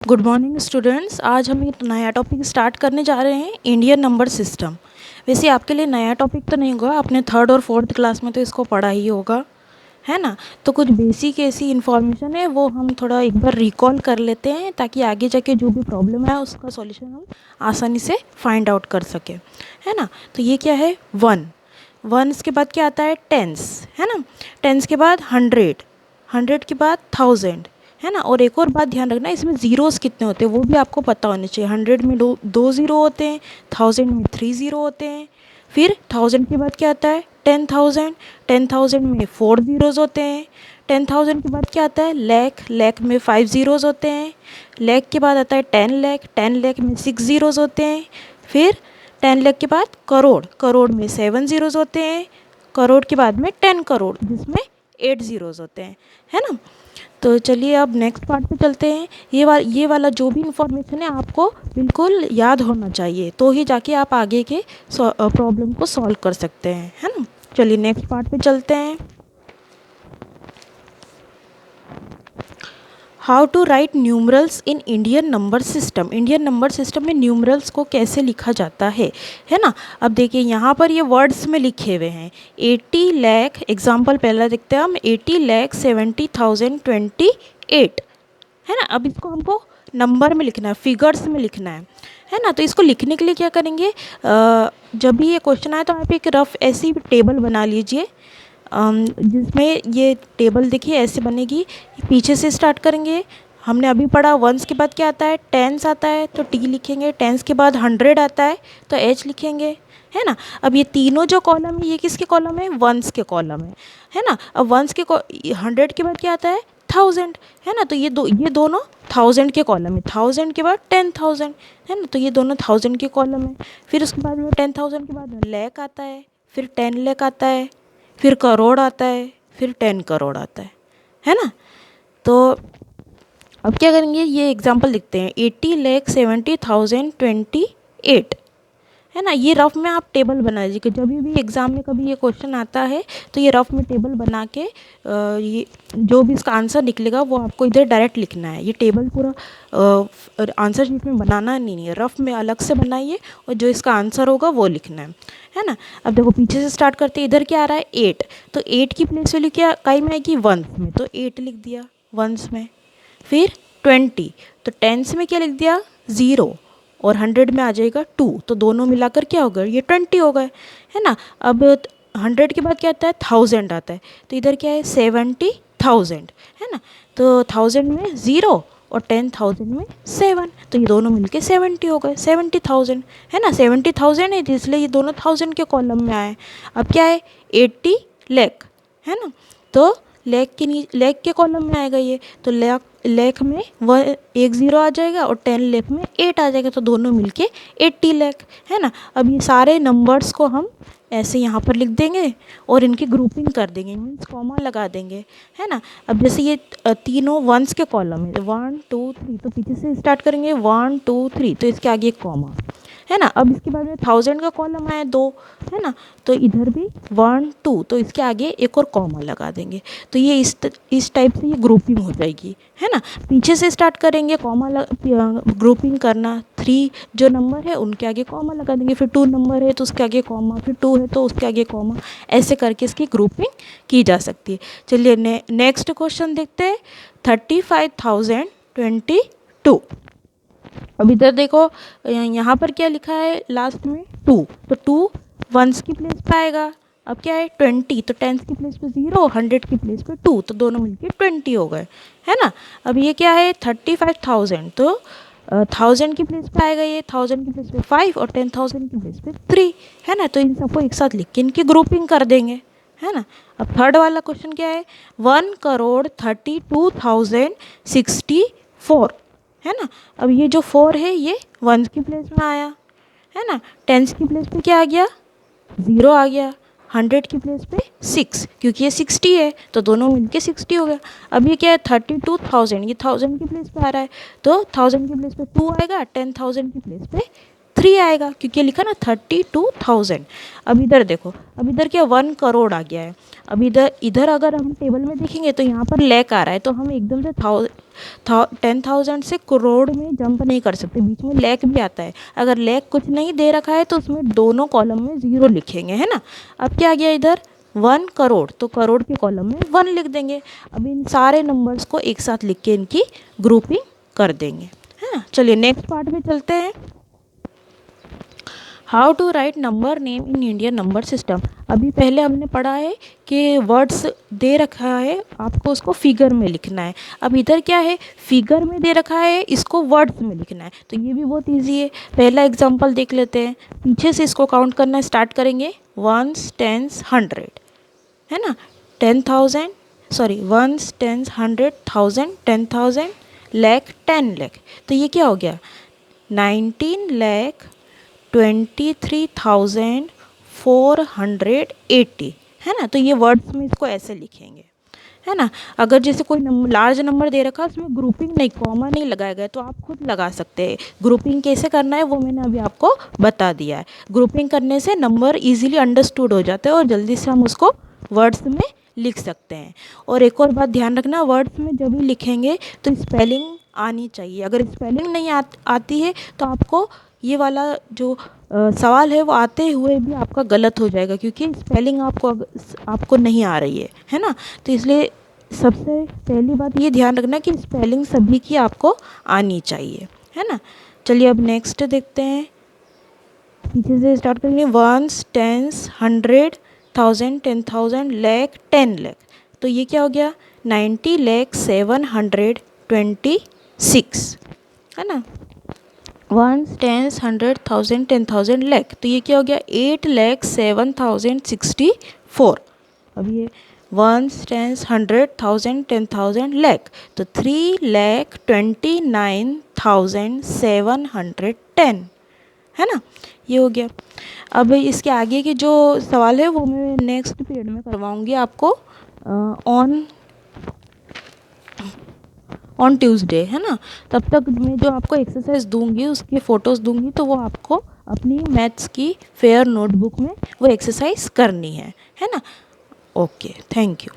Good morning students. आज हम एक नया टॉपिक स्टार्ट करने जा रहे हैं, इंडियन नंबर सिस्टम। वैसे आपके लिए नया टॉपिक तो नहीं होगा, आपने थर्ड और फोर्थ क्लास में तो इसको पढ़ा ही होगा, है ना। तो कुछ बेसिक ऐसी इन्फॉर्मेशन है वो हम थोड़ा एक बार रिकॉल कर लेते हैं ताकि आगे जाके जो भी प्रॉब्लम है उसका सॉल्यूशन हम आसानी से फाइंड आउट कर सकें, है ना। तो ये क्या है, वंस के बाद क्या आता है, टेंस, है ना। टेंस के बाद हंड्रेड, हंड्रेड के बाद थाउजेंड, है ना। और एक और बात ध्यान रखना, इसमें ज़ीरोज़ कितने होते हैं वो भी आपको पता होने चाहिए। हंड्रेड में दो ज़ीरो होते हैं, थाउजेंड में थ्री ज़ीरो होते हैं। फिर थाउजेंड के बाद क्या आता है, 10,000, 10,000 में फोर ज़ीरोज़ होते हैं। 10,000 के बाद क्या आता है, लैख, लैख में फाइव ज़ीरोज़ होते हैं। लैख के बाद आता है 10 लाख, 10 लाख में सिक्स ज़ीरोज़ होते हैं। फिर 10 लाख के बाद करोड़, करोड़ में सेवन ज़ीरोज़ होते हैं। करोड़ के बाद में 10 करोड़ जिसमें एट ज़ीरोज़ होते हैं, है ना। तो चलिए अब नेक्स्ट पार्ट पे चलते हैं। ये वाला जो भी इंफॉर्मेशन है आपको बिल्कुल याद होना चाहिए, तो ही जाके आप आगे के प्रॉब्लम को सॉल्व कर सकते हैं, है ना। चलिए नेक्स्ट पार्ट पे चलते हैं। How to write numerals in Indian number system. Indian number system में न्यूमरल्स को कैसे लिखा जाता है ना। अब देखिए यहाँ पर ये वर्ड्स में लिखे हुए हैं। 80 लाख, एग्जाम्पल पहला देखते हैं हम, 80,70,28, है ना। अब इसको हमको नंबर में लिखना है, फिगर्स में लिखना है ना। तो इसको लिखने के लिए क्या करेंगे, जब भी ये क्वेश्चन आए तो आप एक रफ ऐसी टेबल बना लीजिए, जिसमें ये टेबल देखिए ऐसे बनेगी। पीछे से स्टार्ट करेंगे। हमने अभी पढ़ा वंस के बाद क्या आता है, टेंस आता है तो टी लिखेंगे। टेंस के बाद हंड्रेड आता है तो एच लिखेंगे, है ना। अब ये तीनों जो कॉलम है ये किसके कॉलम है, वंस के कॉलम है ना। अब वंस के हंड्रेड के बाद क्या आता है, थाउजेंड, है ना। तो ये दोनों थाउजेंड के कॉलम है। थाउजेंड के बाद 10,000, है ना। तो ये दोनों थाउजेंड के कॉलम है। फिर उसके बाद में 10,000 के बाद में लैख आता है, फिर 10 लाख आता है, फिर करोड़ आता है, फिर 10 करोड़ आता है ना। तो अब क्या करेंगे, ये एग्जांपल लिखते हैं, 80,70,28, है ना। ये रफ में आप टेबल बना लीजिए कि जब भी एग्ज़ाम में कभी ये क्वेश्चन आता है तो ये रफ में टेबल बना के ये जो भी इसका आंसर निकलेगा वो आपको इधर डायरेक्ट लिखना है। ये टेबल पूरा आंसर शीट में बनाना नहीं है, रफ में अलग से बनाइए और जो इसका आंसर होगा वो लिखना है ना। अब देखो पीछे से स्टार्ट करते हैं। इधर क्या आ रहा है, 8, तो 8 की प्लेस वैल्यू क्या काई में आएगी, वंस में, तो 8 लिख दिया वंस में। फिर 20, तो टेंस में क्या लिख दिया, 0, और 100 में आ जाएगा 2, तो दोनों मिलाकर क्या होगा, ये 20 हो गए, है ना। अब 100 के बाद क्या आता है, 1000 आता है, तो इधर क्या है, 70,000, है ना। तो 1000 में 0 और 10,000 में 7, तो ये दोनों मिलके 70 हो गए, 70,000, है ना। 70,000 है इसलिए ये दोनों 1000 के कॉलम में आए। अब क्या है, 80 लाख, है ना। तो लेख के कॉलम में आएगा ये, तो लेख में एक ज़ीरो आ जाएगा और 10 लाख में 8 आ जाएगा, तो दोनों मिलके 80 लाख, है ना। अब ये सारे नंबर्स को हम ऐसे यहाँ पर लिख देंगे और इनकी ग्रुपिंग कर देंगे, मीन्स कॉमा लगा देंगे, है ना। अब जैसे ये तीनों वंस के कॉलम है, 1 2 3, तो पीछे से स्टार्ट करेंगे 1 2 3, तो इसके आगे एक कॉमा, है ना। अब इसके बाद में 1000 का कॉलम आया 2, है ना, तो इधर भी 1 2, तो इसके आगे एक और कॉमा लगा देंगे। तो ये इस टाइप से ये ग्रुपिंग हो जाएगी, है ना। पीछे से स्टार्ट करेंगे कॉमा ग्रुपिंग करना, 3 जो नंबर है उनके आगे कॉमा लगा देंगे, फिर 2 नंबर है तो उसके आगे कॉमा, फिर 2 है तो उसके आगे कॉमा, ऐसे करके इसकी ग्रुपिंग की जा सकती है। चलिए नेक्स्ट क्वेश्चन देखते हैं, 35,022। अब इधर देखो यहाँ पर क्या लिखा है लास्ट में, 2, तो 2 वंस की प्लेस पे आएगा। अब क्या है, 20, तो टेंस की प्लेस पे 0, 100 की प्लेस पे 2, तो दोनों मिलके 20 हो गए, है ना। अब ये क्या है, 35,000, तो 1000 की प्लेस पे आएगा ये, 1000 की प्लेस पे 5 और 10,000 की प्लेस पे 3, है ना। तो इन सबको एक साथ लिख के इनकी ग्रुपिंग कर देंगे, है ना। अब थर्ड वाला क्वेश्चन क्या है, 1,32,064, है ना। अब ये जो 4 है ये वंस की प्लेस में आया, है ना। टेंस की प्लेस पे क्या आ गया, 0 आ गया। 100 की प्लेस पे 6, क्योंकि ये 60 है तो दोनों मिलके 60 हो गया। अब ये क्या है, 32,000, ये 1000 की प्लेस पे आ रहा है, तो 1000 की प्लेस पे 2 आएगा, 10,000 की प्लेस पे 3 आएगा क्योंकि लिखा ना 32,000। अब इधर देखो, अब इधर क्या 1 करोड़ आ गया है। अब इधर अगर हम टेबल में देखेंगे तो यहाँ पर लैख आ रहा है, तो हम एकदम से 10,000 से करोड़ में जंप नहीं कर सकते, बीच में लैख भी आता है। अगर लैख कुछ नहीं दे रखा है तो उसमें दोनों कॉलम में 0 लिखेंगे, है ना। अब क्या आ गया इधर 1 करोड़, तो करोड़ के कॉलम में 1 लिख देंगे। अब इन सारे नंबर्स को एक साथ लिख के इनकी ग्रुपिंग कर देंगे, है ना। चलिए नेक्स्ट पार्ट में चलते हैं। How to write number name in Indian number system. अभी पहले हमने पढ़ा है कि वर्ड्स दे रखा है, आपको उसको फिगर में लिखना है। अब इधर क्या है, फिगर में दे रखा है, इसको वर्ड्स में लिखना है। तो ये भी बहुत ईजी है। पहला एग्जांपल देख लेते हैं, पीछे से इसको काउंट करना स्टार्ट करेंगे, 1s 10s 100, है ना। 10,000 sorry 1s 10s 100 1000 10,000 lakh 10 lakh. तो ये क्या हो गया 19,23,480, है ना। तो ये वर्ड्स में इसको ऐसे लिखेंगे, है ना। अगर जैसे कोई लार्ज नंबर दे रखा है उसमें ग्रुपिंग नहीं, कॉमा नहीं लगाया गया, तो आप खुद लगा सकते हैं। ग्रुपिंग कैसे करना है वो मैंने अभी आपको बता दिया है। ग्रुपिंग करने से नंबर इजीली अंडरस्टूड हो जाते हैं और जल्दी से हम उसको वर्ड्स में लिख सकते हैं। और एक और बात ध्यान रखना, वर्ड्स में जब भी लिखेंगे तो स्पेलिंग आनी चाहिए। अगर स्पेलिंग नहीं आती है तो आपको ये वाला जो सवाल है वो आते हुए भी आपका गलत हो जाएगा, क्योंकि स्पेलिंग आपको नहीं आ रही है ना। तो इसलिए सबसे पहली बात ये ध्यान रखना कि स्पेलिंग सभी की आपको आनी चाहिए, है ना। चलिए अब नेक्स्ट देखते हैं, पीछे से स्टार्ट करेंगे। 1s 10s 100 1000 10,000 lakh 10 lakh. तो ये क्या हो गया 90,726, है ना। 1s 10s 100 1000 10,000 लाख, तो ये क्या हो गया 8,07,064। अब ये 1s 10s 100 1000 10,000 लाख, तो 3,29,710, है ना। ये हो गया। अब इसके आगे के जो सवाल है वो मैं नेक्स्ट पीरियड में करवाऊंगी आपको ऑन ट्यूसडे, है ना। तब तक मैं जो आपको एक्सरसाइज दूंगी उसकी फ़ोटोज़ दूंगी, तो वो आपको अपनी मैथ्स की फेयर नोटबुक में वो एक्सरसाइज करनी है ना। Okay, thank you.